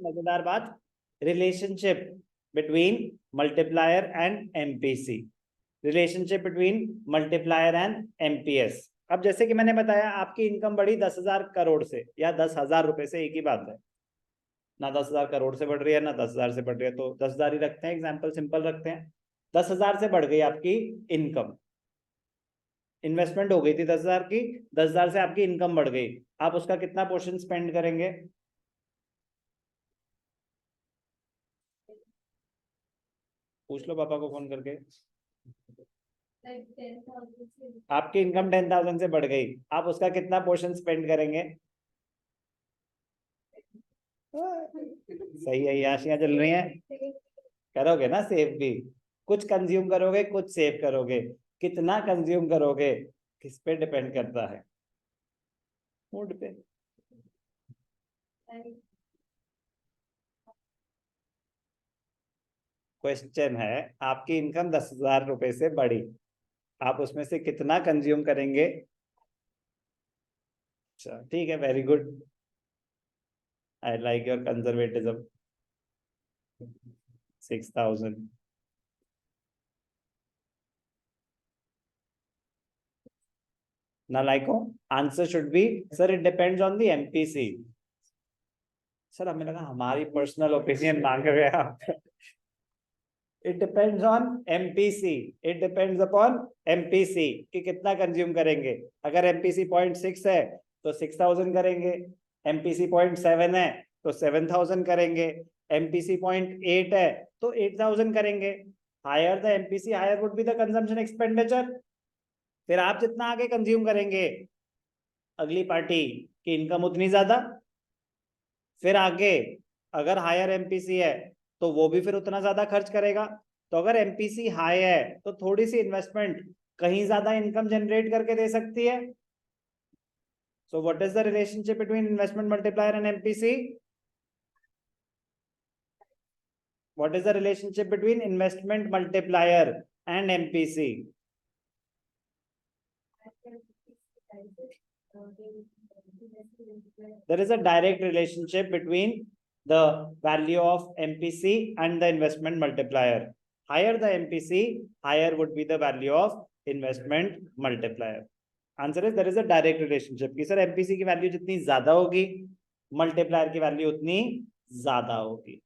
मजेदार बात, relationship between multiplier and MPC, relationship between multiplier and MPS. अब जैसे कि मैंने बताया आपकी इनकम बढ़ी 10,000 करोड़ से या 10,000 रुपए से, एक ही बात है ना, 10,000 करोड़ से बढ़ रही है ना 10,000 से बढ़ रही है, तो 10,000 ही रखते हैं, एग्जाम्पल सिंपल रखते हैं। 10,000 से बढ़ गई आपकी इनकम, इन्वेस्टमेंट हो गई थी 10,000 की, 10,000 से आपकी इनकम बढ़ गई, आप उसका कितना पोर्शन स्पेंड करेंगे? पूछ लो पापा को फोन करके। आपकी इनकम 10,000 से बढ़ गई, आप उसका कितना पोर्शन स्पेंड करेंगे? सही है, आशियां चल रही हैं। करोगे ना सेव भी, कुछ कंज्यूम करोगे कुछ सेव करोगे, कितना कंज्यूम करोगे किस पे डिपेंड करता है? मूड पे। क्वेश्चन है, आपकी इनकम 10,000 रुपए से बढ़ी, आप उसमें से कितना कंज्यूम करेंगे? अच्छा ठीक है, very good, I like your conservatism. 6,000। नालायकों, answer should be sir it depends on the MPC. Sir हमें लगा हमारी पर्सनल ओपिनियन मांग रहे हैं आप। It depends on MPC, it depends upon MPC कि कितना कंज्यूम करेंगे। अगर एमपीसी 0.6 है तो 6,000 करेंगे, एमपीसी 0.7 है तो 7,000 करेंगे, एमपीसी 0.8 है तो 8,000 करेंगे। Higher the MPC higher would be the consumption expenditure. फिर आप जितना आगे कंज्यूम करेंगे अगली पार्टी की इनकम उतनी ज्यादा, फिर आगे अगर हायर एमपीसी है तो वो भी फिर उतना ज्यादा खर्च करेगा। तो अगर एमपीसी हाई है तो थोड़ी सी इन्वेस्टमेंट कहीं ज्यादा इनकम जनरेट करके दे सकती है। So what is the relationship between investment multiplier and MPC? What is the relationship between investment multiplier and MPC? There is a direct relationship between the value of MPC and the investment multiplier. Higher the MPC, higher would be the value of investment multiplier. Answer is there is a direct relationship कि sir MPC की value जितनी ज्यादा होगी multiplier की value उतनी ज्यादा होगी।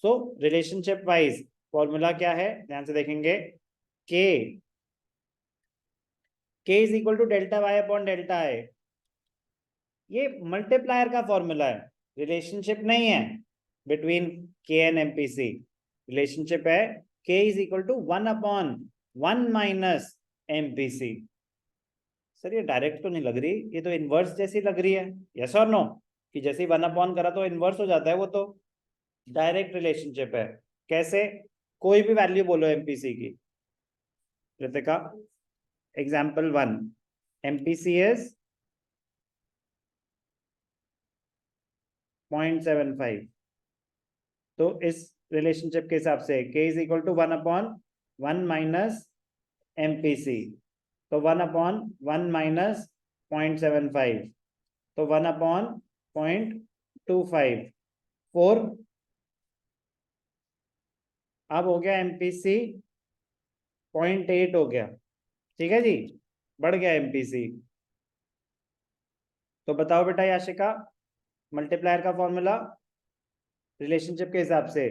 सो relationship wise formula क्या है, ध्यान से देखेंगे। K is equal to delta y upon delta I, ये मल्टीप्लायर का फॉर्मूला है, रिलेशनशिप नहीं है बिटवीन के एंड एमपीसी। रिलेशनशिप है K is equal to 1/1 minus MPC. Sir ये डायरेक्ट तो नहीं लग रही, ये तो इनवर्स जैसी लग रही है, यस और नो? कि जैसे ही 1/1 करा तो इनवर्स हो जाता है, वो तो डायरेक्ट रिलेशनशिप है। कैसे? कोई भी वैल्यू बोलो एमपीसी की। कृतिका, एग्जाम्पल 1, एमपीसी इज 0.75, तो इस रिलेशनशिप के हिसाब से k is equal to 1/1 minus MPC, तो 1/1 माइनस 0.75, तो 1/0.25 4। अब हो गया एमपीसी 0.8 हो गया, ठीक है जी, बढ़ गया एमपीसी। तो बताओ बेटा याशिका, मल्टीप्लायर का फॉर्मूला रिलेशनशिप के हिसाब से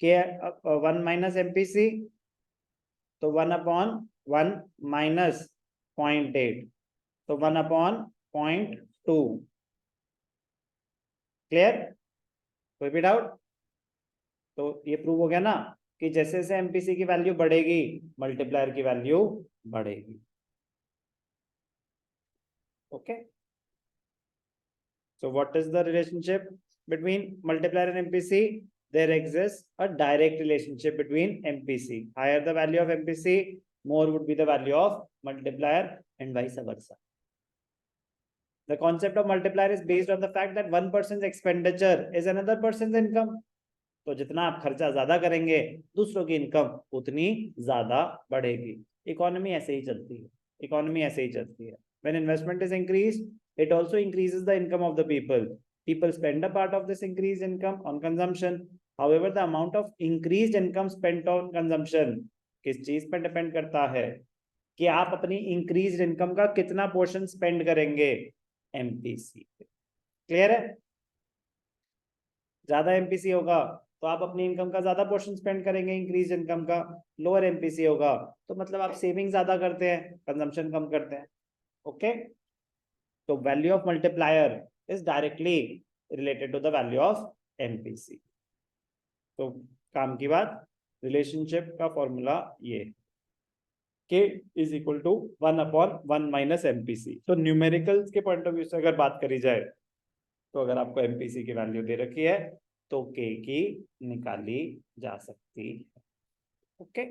के 1 माइनस एमपीसी, तो 1/1 माइनस 0.8, तो 1/0.2। क्लियर? कोई भी डाउट? तो ये प्रूव हो गया ना कि जैसे जैसे एमपीसी की वैल्यू बढ़ेगी मल्टीप्लायर की वैल्यू बढ़ेगी। Okay, so what is the relationship between multiplier and MPC? There exists a direct relationship between MPC. Higher the value of MPC, more would be the value of multiplier and vice versa. The concept of multiplier is based on the fact that one person's expenditure is another person's income. तो जितना आप खर्चा ज्यादा करेंगे दूसरों की income उतनी ज्यादा बढ़ेगी। इकोनॉमी ऐसे ही चलती है, इकोनॉमी ऐसे ही चलती है। When investment is increased, it also increases the income of the people. People spend a part of this increased income on consumption. However, the amount of increased income spent on consumption किस चीज पर depend करता है कि आप अपनी increase income का कितना पोर्शन स्पेंड करेंगे एमपीसी पे। क्लियर है? ज्यादा एमपीसी होगा तो आप अपनी इनकम का ज्यादा पोर्शन स्पेंड करेंगे इंक्रीज इनकम का, लोअर एमपीसी होगा तो मतलब आप सेविंग ज्यादा करते हैं, कंजम्पशन कम करते हैं। ओके, तो value of multiplier is directly related to the value of MPC. तो काम की बात, रिलेशनशिप का फॉर्मूला ये K is equal to 1/1 minus MPC. तो न्यूमेरिकल्स के पॉइंट ऑफ व्यू से अगर बात करी जाए तो अगर आपको एमपीसी की वैल्यू दे रखी है तो K की निकाली जा सकती है। ओके।